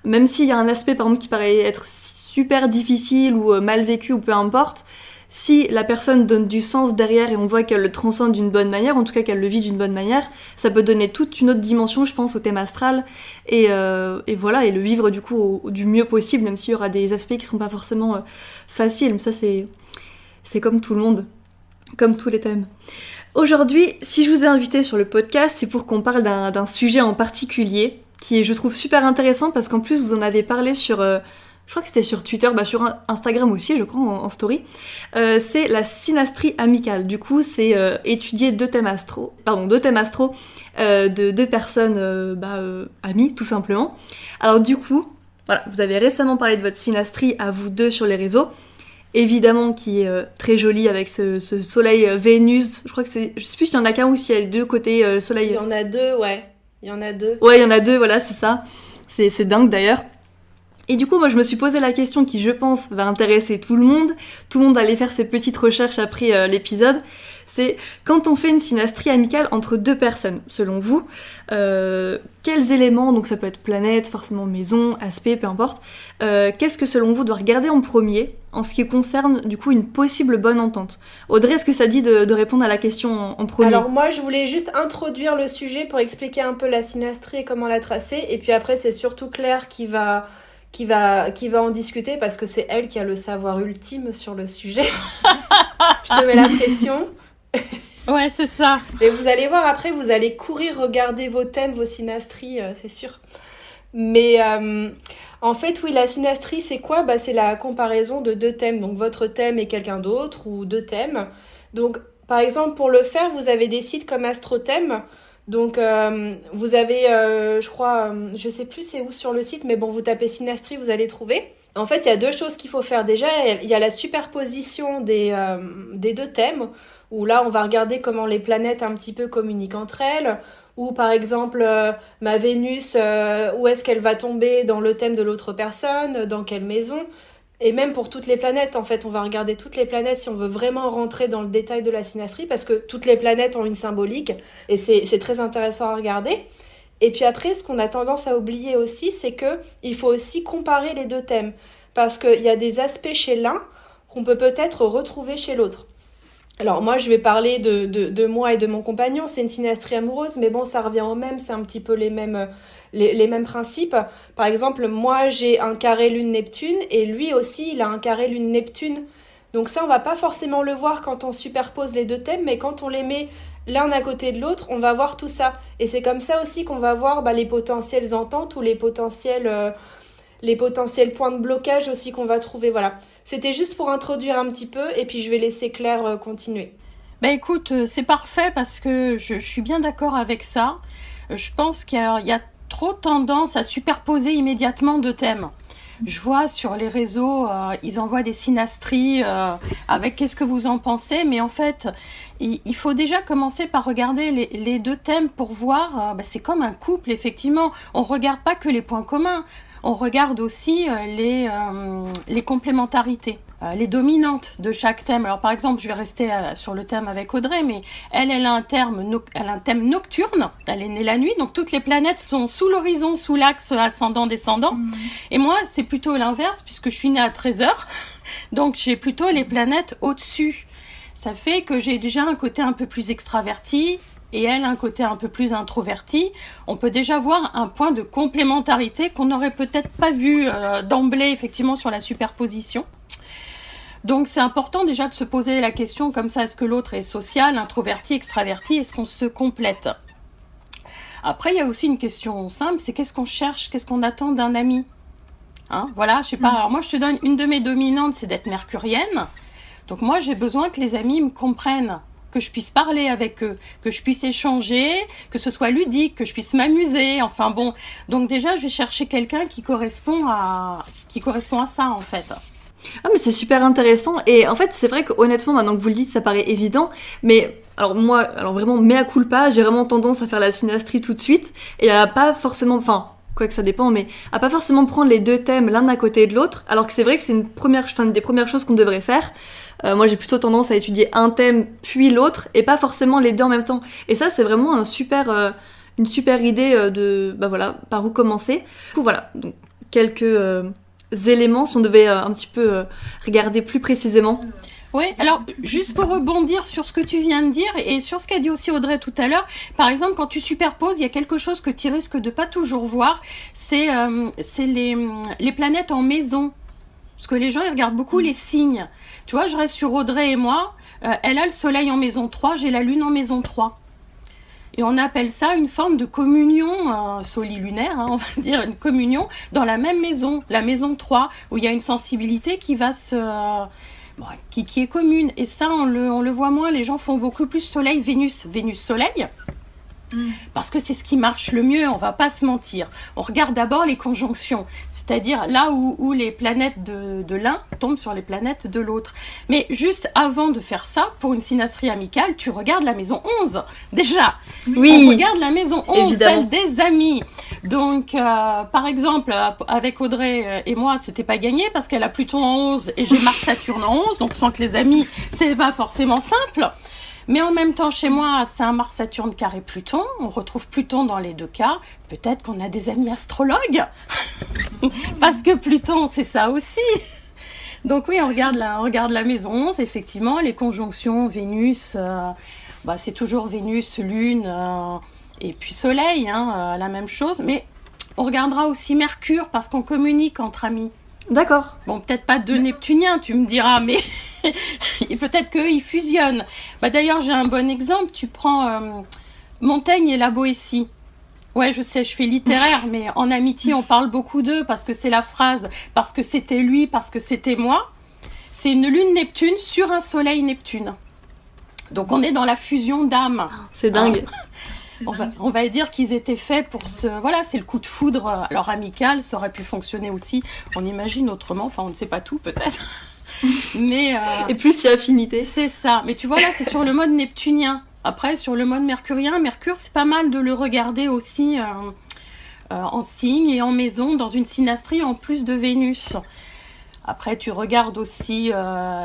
même s'il y a un aspect par exemple qui paraît être super difficile ou mal vécu ou peu importe, si la personne donne du sens derrière et on voit qu'elle le transcende d'une bonne manière, en tout cas qu'elle le vit d'une bonne manière, ça peut donner toute une autre dimension, je pense, au thème astral, et voilà, et le vivre du coup du mieux possible, même s'il y aura des aspects qui seront pas forcément faciles, mais ça c'est comme tout le monde, comme tous les thèmes. Aujourd'hui, si je vous ai invité sur le podcast, c'est pour qu'on parle d'un sujet en particulier, qui est, je trouve, super intéressant, parce qu'en plus, vous en avez parlé sur... je crois que c'était sur Twitter, sur Instagram aussi, je crois, en story. C'est la synastrie amicale. Du coup, c'est étudier deux thèmes astro de deux personnes amies, tout simplement. Alors du coup, voilà, vous avez récemment parlé de votre synastrie à vous deux sur les réseaux. Évidemment, qui est très jolie avec ce soleil Vénus. Je crois que c'est... Je sais plus s'il y en a qu'un ou s'il y a deux côtés soleil. Il y en a deux, ouais. Il y en a deux. Ouais, il y en a deux, voilà, c'est ça. C'est dingue d'ailleurs. Et du coup, moi, je me suis posé la question qui, je pense, va intéresser tout le monde. Tout le monde va aller faire ses petites recherches après l'épisode. C'est quand on fait une synastrie amicale entre deux personnes, selon vous, quels éléments, donc ça peut être planète, forcément maison, aspect, peu importe, qu'est-ce que selon vous doit regarder en premier en ce qui concerne du coup une possible bonne entente? Audrey, est-ce que ça dit de répondre à la question en premier? Alors moi, je voulais juste introduire le sujet pour expliquer un peu la synastrie et comment la tracer. Et puis après, c'est surtout Claire qui va en discuter parce que c'est elle qui a le savoir ultime sur le sujet. Je te mets la pression. Ouais, c'est ça. Et vous allez voir après, vous allez courir regarder vos thèmes, vos synastries, c'est sûr. Mais en fait, oui, la synastrie, c'est quoi? C'est la comparaison de deux thèmes. Donc votre thème et quelqu'un d'autre, ou deux thèmes. Donc, par exemple, pour le faire, vous avez des sites comme AstroThème. Donc, vous avez, je crois, je sais plus c'est où sur le site, mais bon, vous tapez synastrie, vous allez trouver. En fait, il y a deux choses qu'il faut faire. Déjà, il y a la superposition des deux thèmes, où là, on va regarder comment les planètes un petit peu communiquent entre elles, ou par exemple, ma Vénus, où est-ce qu'elle va tomber dans le thème de l'autre personne, dans quelle maison. Et même pour toutes les planètes, en fait, on va regarder toutes les planètes si on veut vraiment rentrer dans le détail de la synastrie, parce que toutes les planètes ont une symbolique, et c'est très intéressant à regarder. Et puis après, ce qu'on a tendance à oublier aussi, c'est qu'il faut aussi comparer les deux thèmes, parce qu'il y a des aspects chez l'un qu'on peut peut-être retrouver chez l'autre. Alors moi, je vais parler de moi et de mon compagnon, c'est une synastrie amoureuse, mais bon, ça revient au même, c'est un petit peu les mêmes principes. Par exemple, moi, j'ai un carré Lune-Neptune, et lui aussi, il a un carré Lune-Neptune. Donc ça, on va pas forcément le voir quand on superpose les deux thèmes, mais quand on les met l'un à côté de l'autre, on va voir tout ça. Et c'est comme ça aussi qu'on va voir les potentielles ententes ou les potentiels points de blocage aussi qu'on va trouver, voilà. C'était juste pour introduire un petit peu, et puis je vais laisser Claire continuer. Ben écoute, c'est parfait parce que je suis bien d'accord avec ça. Je pense qu'il y a trop tendance à superposer immédiatement deux thèmes. Je vois sur les réseaux, ils envoient des synastries avec qu'est-ce que vous en pensez, mais en fait, il faut déjà commencer par regarder les deux thèmes pour voir, c'est comme un couple, effectivement. On regarde pas que les points communs, on regarde aussi les complémentarités, les dominantes de chaque thème. Alors par exemple, je vais rester sur le thème avec Audrey, mais elle a un thème nocturne, elle est née la nuit, donc toutes les planètes sont sous l'horizon, sous l'axe ascendant-descendant. Et moi, c'est plutôt l'inverse, puisque je suis née à 13h, donc j'ai plutôt les planètes au-dessus. Ça fait que j'ai déjà un côté un peu plus extraverti, et elle un côté un peu plus introverti. On peut déjà voir un point de complémentarité qu'on n'aurait peut-être pas vu d'emblée effectivement sur la superposition. Donc c'est important déjà de se poser la question comme ça, est-ce que l'autre est social, introverti, extraverti, est-ce qu'on se complète? Après il y a aussi une question simple, c'est qu'est-ce qu'on cherche, qu'est-ce qu'on attend d'un ami, hein, voilà, je sais pas. Alors moi je te donne une de mes dominantes, c'est d'être mercurienne. Donc moi j'ai besoin que les amis me comprennent, que je puisse parler avec eux, que je puisse échanger, que ce soit ludique, que je puisse m'amuser, enfin bon. Donc déjà, je vais chercher quelqu'un qui correspond à ça, en fait. Ah, mais c'est super intéressant, et en fait, c'est vrai que honnêtement, maintenant que vous le dites, ça paraît évident, mais alors vraiment, mea culpa, j'ai vraiment tendance à faire la synastrie tout de suite, et à pas forcément, enfin, quoi que ça dépend, mais à pas forcément prendre les deux thèmes l'un à côté de l'autre, alors que c'est vrai que c'est une des premières choses qu'on devrait faire. Moi, j'ai plutôt tendance à étudier un thème puis l'autre, et pas forcément les deux en même temps. Et ça, c'est vraiment une super idée de, par où commencer. Du coup, voilà, donc quelques éléments, si on devait un petit peu regarder plus précisément. Oui, alors juste pour rebondir sur ce que tu viens de dire et sur ce qu'a dit aussi Audrey tout à l'heure, par exemple quand tu superposes, il y a quelque chose que tu risques de pas toujours voir, c'est les planètes en maison. Parce que les gens ils regardent beaucoup les signes. Tu vois, je reste sur Audrey et moi, elle a le soleil en maison 3, j'ai la lune en maison 3. Et on appelle ça une forme de communion solilunaire, hein, on va dire, une communion dans la même maison, la maison 3, où il y a une sensibilité qui va qui est commune. Et ça, on le voit moins, les gens font beaucoup plus soleil-Vénus, Vénus-soleil, parce que c'est ce qui marche le mieux, on va pas se mentir. On regarde d'abord les conjonctions, c'est-à-dire là où les planètes de l'un tombent sur les planètes de l'autre. Mais juste avant de faire ça, pour une synastrie amicale, tu regardes la maison 11, déjà. Oui, on regarde la maison 11, évidemment. celle des amis. Donc, par exemple, avec Audrey et moi, c'était pas gagné parce qu'elle a Pluton en 11 et j'ai Mars-Saturne en 11, donc sans que les amis, c'est pas forcément simple. Mais en même temps, chez moi, c'est un Mars-Saturne carré Pluton. On retrouve Pluton dans les deux cas. Peut-être qu'on a des amis astrologues. Parce que Pluton, c'est ça aussi. Donc oui, on regarde la maison 11, effectivement. Les conjonctions, Vénus, c'est toujours Vénus, Lune et puis Soleil, hein, la même chose. Mais on regardera aussi Mercure parce qu'on communique entre amis. D'accord. Bon, peut-être pas deux Neptuniens, tu me diras, mais peut-être qu'eux, ils fusionnent. D'ailleurs, j'ai un bon exemple. Tu prends Montaigne et la Boétie. Ouais, je sais, je fais littéraire, mais en amitié, on parle beaucoup d'eux parce que c'est la phrase, parce que c'était lui, parce que c'était moi. C'est une lune Neptune sur un soleil Neptune. Donc, on est dans la fusion d'âmes. C'est dingue. On va dire qu'ils étaient faits pour voilà, c'est le coup de foudre. Alors amical, ça aurait pu fonctionner aussi. On imagine autrement. Enfin, on ne sait pas tout peut-être. Mais et plus il y a affinité. C'est ça. Mais tu vois là, c'est sur le mode neptunien. Après, sur le mode mercurien, Mercure, c'est pas mal de le regarder aussi en signe et en maison dans une synastrie en plus de Vénus. Après, tu regardes aussi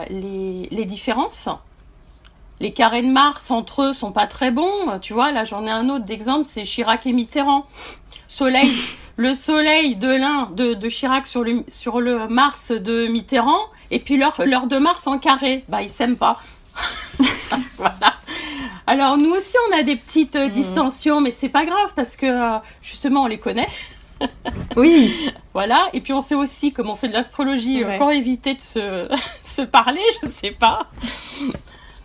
les différences. Les carrés de Mars entre eux sont pas très bons. Tu vois, là, j'en ai un autre d'exemple, c'est Chirac et Mitterrand. le soleil de l'un de Chirac sur le Mars de Mitterrand, et puis leur de Mars en carré. Bah, ils s'aiment pas. Voilà. Alors, nous aussi, on a des petites distensions, mais c'est pas grave, parce que, justement, on les connaît. Oui. Voilà. Et puis, on sait aussi, comme on fait de l'astrologie, Ouais. quand éviter de se parler, je sais pas.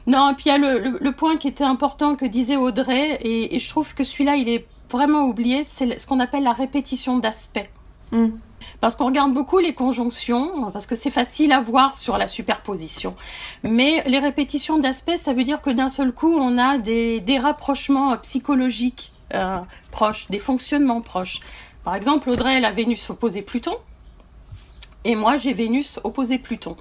Non, et puis il y a le point qui était important que disait Audrey, et je trouve que celui-là, il est vraiment oublié, c'est ce qu'on appelle la répétition d'aspects. Parce qu'on regarde beaucoup les conjonctions, parce que c'est facile à voir sur la superposition. Mais les répétitions d'aspects, ça veut dire que d'un seul coup, on a des rapprochements psychologiques proches, des fonctionnements proches. Par exemple, Audrey, elle a Vénus opposée Pluton, et moi, j'ai Vénus opposée Pluton.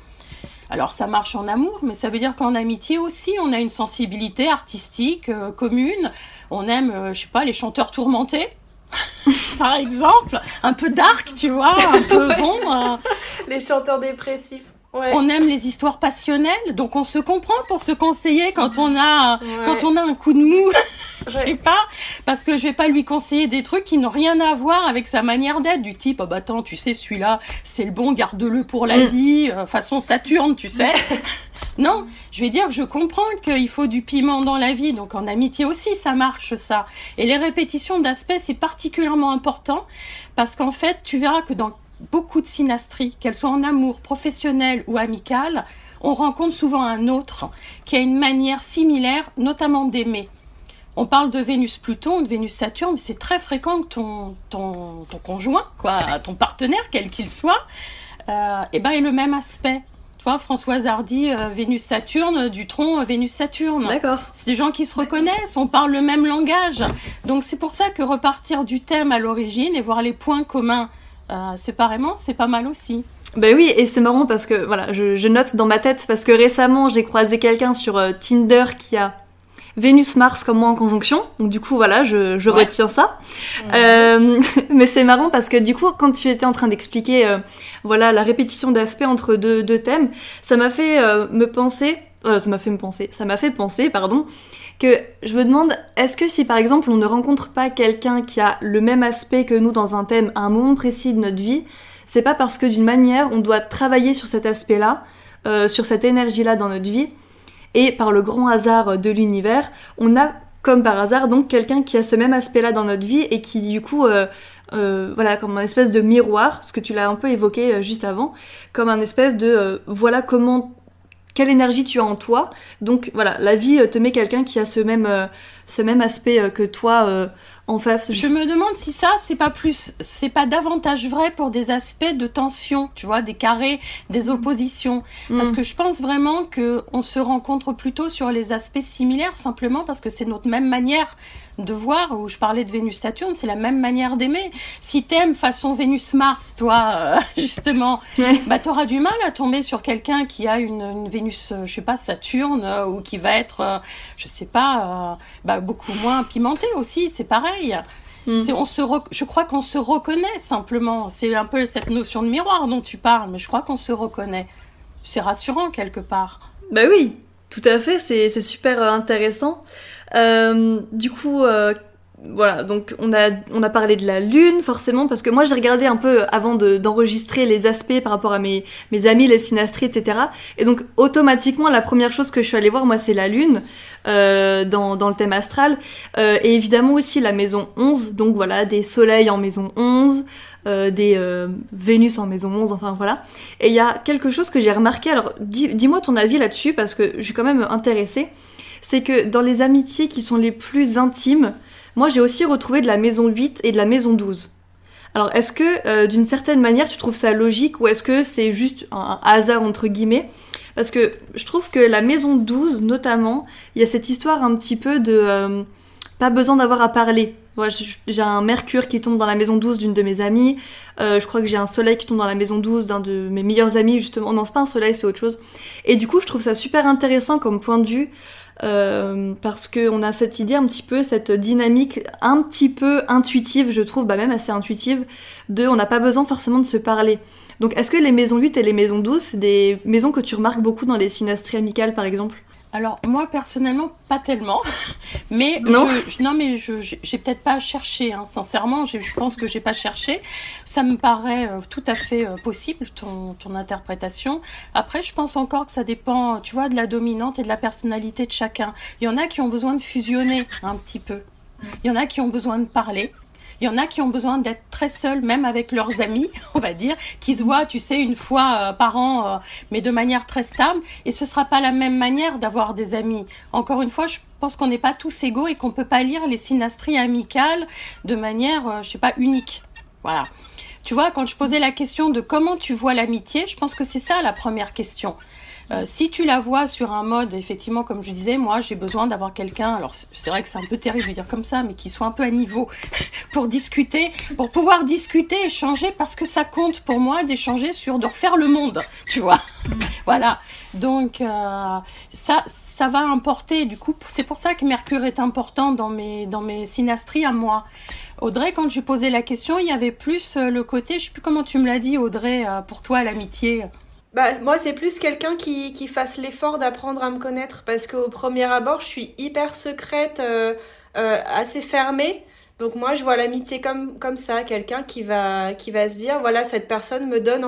Alors, ça marche en amour, mais ça veut dire qu'en amitié aussi, on a une sensibilité artistique commune. On aime, je sais pas, les chanteurs tourmentés, par exemple. Un peu dark, tu vois, un peu bon. Les chanteurs dépressifs. Ouais. On aime les histoires passionnelles, donc on se comprend pour se conseiller quand on a un coup de mou. Je sais pas, parce que je vais pas lui conseiller des trucs qui n'ont rien à voir avec sa manière d'être, du type, bah attends, tu sais, celui-là, c'est le bon, garde-le pour la vie, façon Saturne, tu sais. Non, je vais dire que je comprends qu'il faut du piment dans la vie, donc en amitié aussi, ça marche, ça. Et les répétitions d'aspects, c'est particulièrement important, parce qu'en fait, tu verras que dans beaucoup de synastries, qu'elles soient en amour, professionnel ou amical, on rencontre souvent un autre qui a une manière similaire, notamment d'aimer. On parle de Vénus-Pluton, de Vénus-Saturne, mais c'est très fréquent que ton conjoint, quoi, ton partenaire, quel qu'il soit, ait le même aspect. Tu vois, Françoise Hardy, Vénus-Saturne, Dutronc, Vénus-Saturne. D'accord. C'est des gens qui se reconnaissent, on parle le même langage. Donc c'est pour ça que repartir du thème à l'origine et voir les points communs séparément, c'est pas mal aussi. Ben oui, et c'est marrant parce que, voilà, je note dans ma tête, parce que récemment, j'ai croisé quelqu'un sur Tinder qui a Vénus-Mars comme moi en conjonction, donc du coup, voilà, je retiens ça. Mais c'est marrant parce que du coup, quand tu étais en train d'expliquer, voilà, la répétition d'aspects entre deux thèmes, ça m'a fait penser, que je me demande, est-ce que si par exemple on ne rencontre pas quelqu'un qui a le même aspect que nous dans un thème à un moment précis de notre vie, c'est pas parce que d'une manière on doit travailler sur cet aspect-là, sur cette énergie-là dans notre vie, et par le grand hasard de l'univers, on a comme par hasard donc quelqu'un qui a ce même aspect-là dans notre vie et qui du coup, voilà, comme un espèce de miroir, ce que tu l'as un peu évoqué juste avant, comme un espèce de voilà quelle énergie tu as en toi. Donc voilà, la vie te met quelqu'un qui a ce même aspect que toi en face. Je me demande si ça, c'est pas davantage vrai pour des aspects de tension, tu vois, des carrés, des oppositions. Parce que je pense vraiment que on se rencontre plutôt sur les aspects similaires, simplement parce que c'est notre même manière de voir, où je parlais de Vénus-Saturne, c'est la même manière d'aimer. Si t'aimes façon Vénus-Mars, toi, justement, bah t'auras du mal à tomber sur quelqu'un qui a une Vénus, je sais pas, Saturne, ou qui va être, je sais pas, beaucoup moins pimenté aussi, c'est pareil. Je crois qu'on se reconnaît simplement. C'est un peu cette notion de miroir dont tu parles, mais je crois qu'on se reconnaît. C'est rassurant quelque part. Bah oui, tout à fait, c'est super intéressant. Du coup, voilà, donc on a parlé de la lune forcément, parce que moi j'ai regardé un peu avant d'enregistrer les aspects par rapport à mes amis, les synastries, etc. Et donc automatiquement la première chose que je suis allée voir, moi, c'est la lune dans le thème astral, et évidemment aussi la maison 11, donc voilà, des soleils en maison 11, des Vénus en maison 11, enfin voilà. Et il y a quelque chose que j'ai remarqué, alors dis-moi ton avis là-dessus, parce que je suis quand même intéressée, c'est que dans les amitiés qui sont les plus intimes, moi j'ai aussi retrouvé de la maison 8 et de la maison 12. Alors est-ce que d'une certaine manière tu trouves ça logique, ou est-ce que c'est juste un hasard entre guillemets? Parce que je trouve que la maison 12 notamment, il y a cette histoire un petit peu de pas besoin d'avoir à parler. Ouais, j'ai un Mercure qui tombe dans la maison 12 d'une de mes amies, je crois que j'ai un soleil qui tombe dans la maison 12 d'un de mes meilleurs amis justement. Non, c'est pas un soleil, c'est autre chose. Et du coup je trouve ça super intéressant comme point de vue, parce qu'on a cette idée un petit peu, cette dynamique un petit peu intuitive, je trouve, même assez intuitive, on n'a pas besoin forcément de se parler. Donc est-ce que les maisons 8 et les maisons 12, c'est des maisons que tu remarques beaucoup dans les synastries amicales par exemple? Alors moi personnellement pas tellement, mais Non. j'ai peut-être pas cherché, hein. Sincèrement, je pense que j'ai pas cherché. Ça me paraît tout à fait possible ton interprétation. Après, je pense encore que ça dépend, tu vois, de la dominante et de la personnalité de chacun. Il y en a qui ont besoin de fusionner un petit peu. Il y en a qui ont besoin de parler. Il y en a qui ont besoin d'être très seuls, même avec leurs amis, on va dire, qui se voient, tu sais, une fois par an, mais de manière très stable. Et ce sera pas la même manière d'avoir des amis. Encore une fois, je pense qu'on n'est pas tous égaux et qu'on peut pas lire les synastries amicales de manière, je sais pas, unique. Voilà. Tu vois, quand je posais la question de comment tu vois l'amitié, je pense que c'est ça la première question. Si tu la vois sur un mode, effectivement, comme je disais, moi, j'ai besoin d'avoir quelqu'un, alors c'est vrai que c'est un peu terrible de dire comme ça, mais qui soit un peu à niveau pour discuter, pour pouvoir discuter, échanger, parce que ça compte pour moi d'échanger de refaire le monde, tu vois. Voilà. Donc, ça va importer, du coup, c'est pour ça que Mercure est important dans mes synastries à moi. Audrey, quand j'ai posé la question, il y avait plus le côté, je sais plus comment tu me l'as dit, Audrey, pour toi, l'amitié. Bah, moi, c'est plus quelqu'un qui fasse l'effort d'apprendre à me connaître parce qu'au premier abord, je suis hyper secrète, assez fermée. Donc moi, je vois l'amitié comme ça, quelqu'un qui va se dire, voilà, cette personne me donne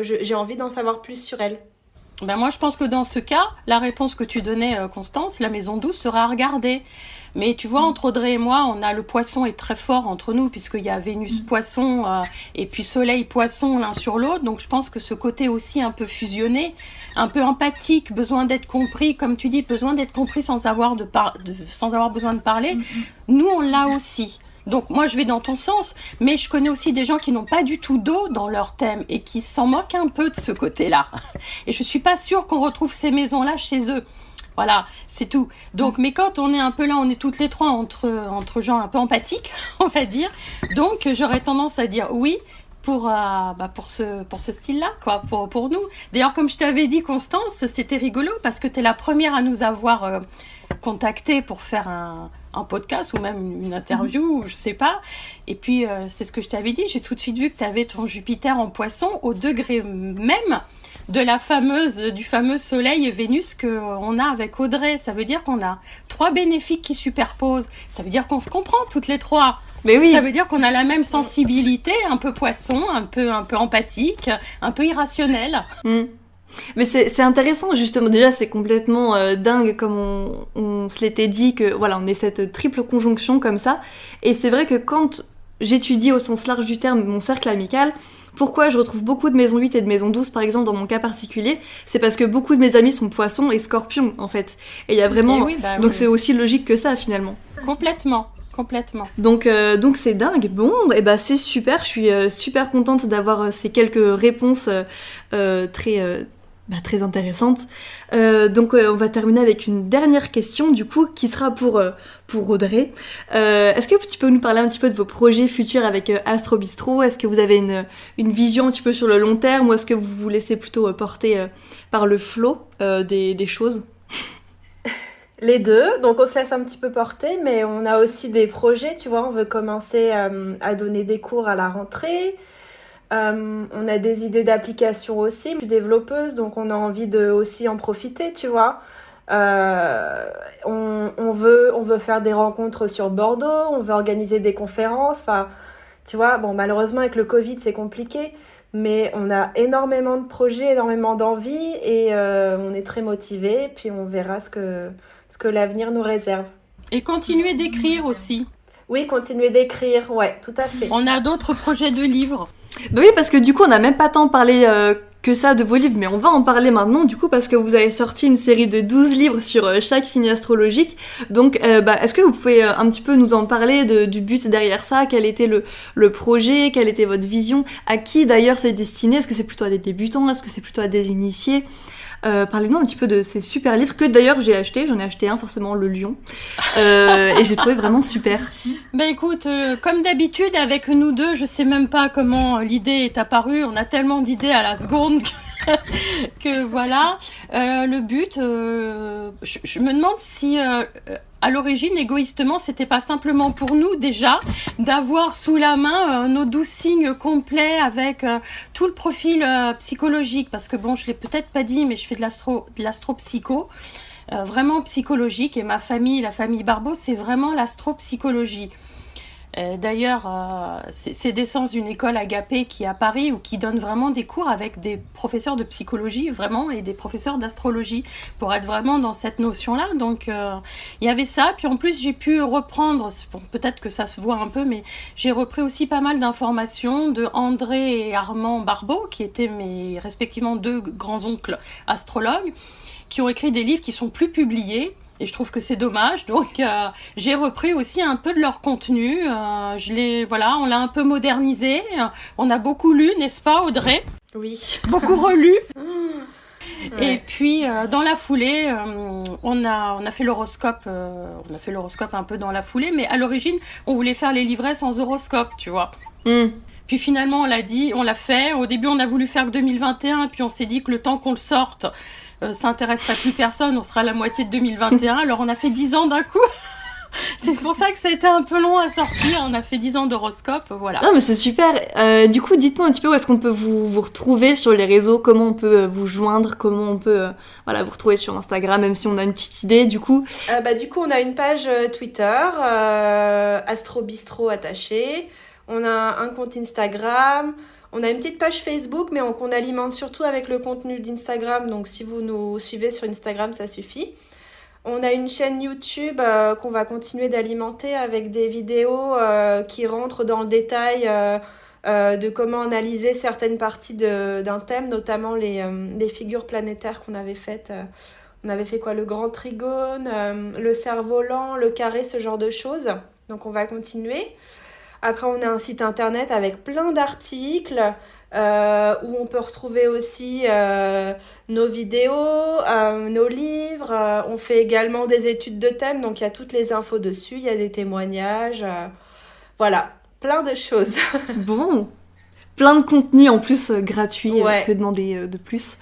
j'ai envie d'en savoir plus sur elle. Ben moi, je pense que dans ce cas, la réponse que tu donnais, Constance, la maison douce sera à regarder. Mais tu vois, entre Audrey et moi, le poisson est très fort entre nous, puisqu'il y a Vénus poisson et puis Soleil poisson l'un sur l'autre. Donc je pense que ce côté aussi un peu fusionné, un peu empathique, besoin d'être compris, comme tu dis, besoin d'être compris sans avoir besoin de parler, nous on l'a aussi. Donc moi je vais dans ton sens, mais je connais aussi des gens qui n'ont pas du tout d'eau dans leur thème et qui s'en moquent un peu de ce côté-là. Et je suis pas sûre qu'on retrouve ces maisons-là chez eux. Voilà, c'est tout. Donc, mais quand on est un peu là, on est toutes les trois entre gens un peu empathiques, on va dire. Donc, j'aurais tendance à dire oui pour ce style-là, quoi, pour nous. D'ailleurs, comme je t'avais dit, Constance, c'était rigolo parce que t'es la première à nous avoir contacté pour faire un podcast ou même une interview, ou je sais pas. Et puis, c'est ce que je t'avais dit. J'ai tout de suite vu que t'avais ton Jupiter en Poisson au degré même du fameux Soleil et Vénus qu'on a avec Audrey. Ça veut dire qu'on a 3 bénéfiques qui superposent. Ça veut dire qu'on se comprend toutes les 3. Mais oui. Ça veut dire qu'on a la même sensibilité, un peu poisson, un peu empathique, un peu irrationnel. Mais c'est intéressant, justement. Déjà, c'est complètement dingue, comme on se l'était dit, que voilà, on est cette triple conjonction comme ça. Et c'est vrai que quand j'étudie au sens large du terme mon cercle amical, pourquoi je retrouve beaucoup de maison 8 et de maison 12, par exemple, dans mon cas particulier, c'est parce que beaucoup de mes amis sont poissons et scorpions, en fait. Et il y a vraiment... Oui, donc c'est aussi logique que ça, finalement. Complètement. Donc c'est dingue. Bon, et bah c'est super. Je suis super contente d'avoir ces quelques réponses très intéressantes. Donc on va terminer avec une dernière question, du coup, qui sera pour Audrey. Est-ce que tu peux nous parler un petit peu de vos projets futurs avec Astro Bistro ? Est-ce que vous avez une vision un petit peu sur le long terme, ou est-ce que vous vous laissez plutôt porter par le flow des choses ? Les deux, donc on se laisse un petit peu porter, mais on a aussi des projets, tu vois, on veut commencer à donner des cours à la rentrée. On a des idées d'applications aussi, je suis développeuse, donc on a envie de aussi en profiter, tu vois. On veut faire des rencontres sur Bordeaux, on veut organiser des conférences, enfin, tu vois, bon, malheureusement avec le Covid c'est compliqué, mais on a énormément de projets, énormément d'envie, et on est très motivés, puis on verra ce que l'avenir nous réserve. Et continuer d'écrire aussi. Oui, continuer d'écrire, ouais, tout à fait. On a d'autres projets de livres. Bah oui, parce que du coup, on n'a même pas tant parlé que ça de vos livres, mais on va en parler maintenant, du coup, parce que vous avez sorti une série de 12 livres sur chaque signe astrologique. Donc, est-ce que vous pouvez un petit peu nous en parler du but derrière ça ? Quel était le projet ? Quelle était votre vision ? À qui, d'ailleurs, c'est destiné ? Est-ce que c'est plutôt à des débutants ? Est-ce que c'est plutôt à des initiés ? Parlez-nous un petit peu de ces super livres que d'ailleurs j'ai acheté. J'en ai acheté un, forcément, le Lion, et j'ai trouvé vraiment super. Ben écoute, comme d'habitude avec nous deux, je sais même pas comment l'idée est apparue. On a tellement d'idées à la seconde que voilà. Le but, je me demande si à l'origine, égoïstement, c'était pas simplement pour nous déjà d'avoir sous la main nos 12 signes complets avec tout le profil psychologique, parce que bon, je l'ai peut-être pas dit, mais je fais de l'astropsycho. vraiment psychologique. Et ma famille, la famille Barbeau, c'est vraiment l'astropsychologie. D'ailleurs, c'est d'essence d'une école Agapé qui est à Paris où qui donne vraiment des cours avec des professeurs de psychologie vraiment et des professeurs d'astrologie pour être vraiment dans cette notion-là. Donc, il y avait ça. Puis en plus, j'ai pu reprendre, bon, peut-être que ça se voit un peu, mais j'ai repris aussi pas mal d'informations de André et Armand Barbeau, qui étaient mes respectivement 2 grands-oncles astrologues, qui ont écrit des livres qui sont plus publiés. Et je trouve que c'est dommage, donc j'ai repris aussi un peu de leur contenu. On l'a un peu modernisé. On a beaucoup lu, n'est-ce pas, Audrey ? Oui. Beaucoup relu. Ouais. Et puis dans la foulée, on a fait l'horoscope. On a fait l'horoscope un peu dans la foulée, mais à l'origine, on voulait faire les livrets sans horoscope, tu vois. Puis finalement, on l'a fait. Au début, on a voulu faire que 2021, puis on s'est dit que le temps qu'on le sorte, ça intéresserait plus personne, on sera à la moitié de 2021, alors on a fait 10 ans d'un coup. C'est pour ça que ça a été un peu long à sortir, on a fait 10 ans d'horoscope, voilà. Non mais c'est super. Du coup, dites-nous un petit peu où est-ce qu'on peut vous retrouver sur les réseaux, comment on peut vous joindre, comment on peut vous retrouver sur Instagram, même si on a une petite idée du coup. Du coup, on a une page Twitter, Astrobistro attaché. On a un compte Instagram. On a une petite page Facebook, mais qu'on alimente surtout avec le contenu d'Instagram. Donc, si vous nous suivez sur Instagram, ça suffit. On a une chaîne YouTube qu'on va continuer d'alimenter avec des vidéos qui rentrent dans le détail de comment analyser certaines parties d'un thème, notamment les figures planétaires qu'on avait faites. On avait fait le grand trigone, le cerf-volant, le carré, ce genre de choses. Donc, on va continuer. Après, on a un site internet avec plein d'articles où on peut retrouver aussi nos vidéos, nos livres. On fait également des études de thèmes, donc il y a toutes les infos dessus, il y a des témoignages. Voilà, plein de choses. Bon, plein de contenu en plus gratuit, Ouais. que demander de plus.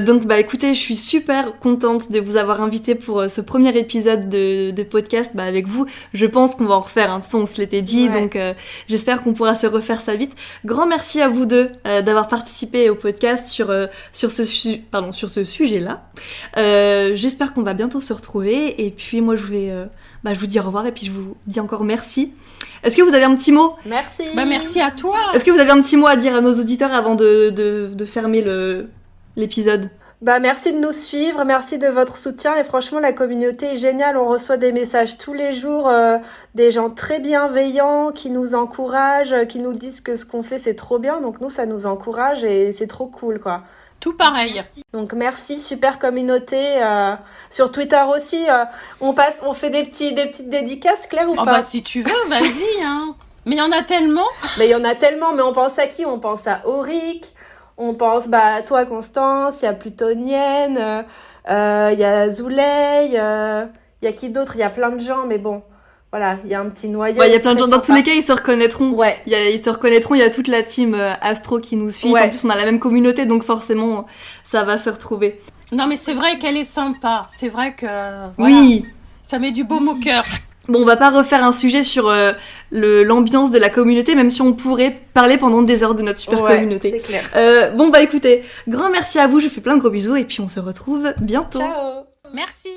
Donc écoutez, je suis super contente de vous avoir invité pour ce premier épisode de podcast avec vous. Je pense qu'on va en refaire, de toute façon on se l'était dit, Ouais. donc j'espère qu'on pourra se refaire ça vite. Grand merci à vous deux d'avoir participé au podcast sur ce sujet-là. J'espère qu'on va bientôt se retrouver et puis moi je vous dis au revoir et puis je vous dis encore merci. Est-ce que vous avez un petit mot ? Merci. Merci à toi. Est-ce que vous avez un petit mot à dire à nos auditeurs avant de fermer l'épisode ? Merci de nous suivre, merci de votre soutien et franchement la communauté est géniale, on reçoit des messages tous les jours, des gens très bienveillants qui nous encouragent, qui nous disent que ce qu'on fait c'est trop bien, donc nous ça nous encourage et c'est trop cool quoi. Tout pareil. Donc merci, super communauté, sur Twitter aussi, on fait des petites dédicaces, Claire ou pas? Si tu veux, vas-y, hein. Mais il y en a tellement. Mais il y en a tellement, mais on pense à qui? On pense à Auric, on pense à toi Constance, il y a Plutonienne, il y a Zouley, il y a qui d'autre? Il y a plein de gens, mais bon, voilà, il y a un petit noyau. Il y a plein de gens, dans tous les cas ils se reconnaîtront. Ouais. Ils se reconnaîtront, il y a toute la team Astro qui nous suit. Ouais. En plus on a la même communauté donc forcément ça va se retrouver. Non mais c'est vrai qu'elle est sympa, c'est vrai que Oui. ça met du baume au cœur. Bon, on va pas refaire un sujet sur l'ambiance de la communauté, même si on pourrait parler pendant des heures de notre super communauté. C'est clair. Écoutez, grand merci à vous, je vous fais plein de gros bisous et puis on se retrouve bientôt. Ciao. Merci.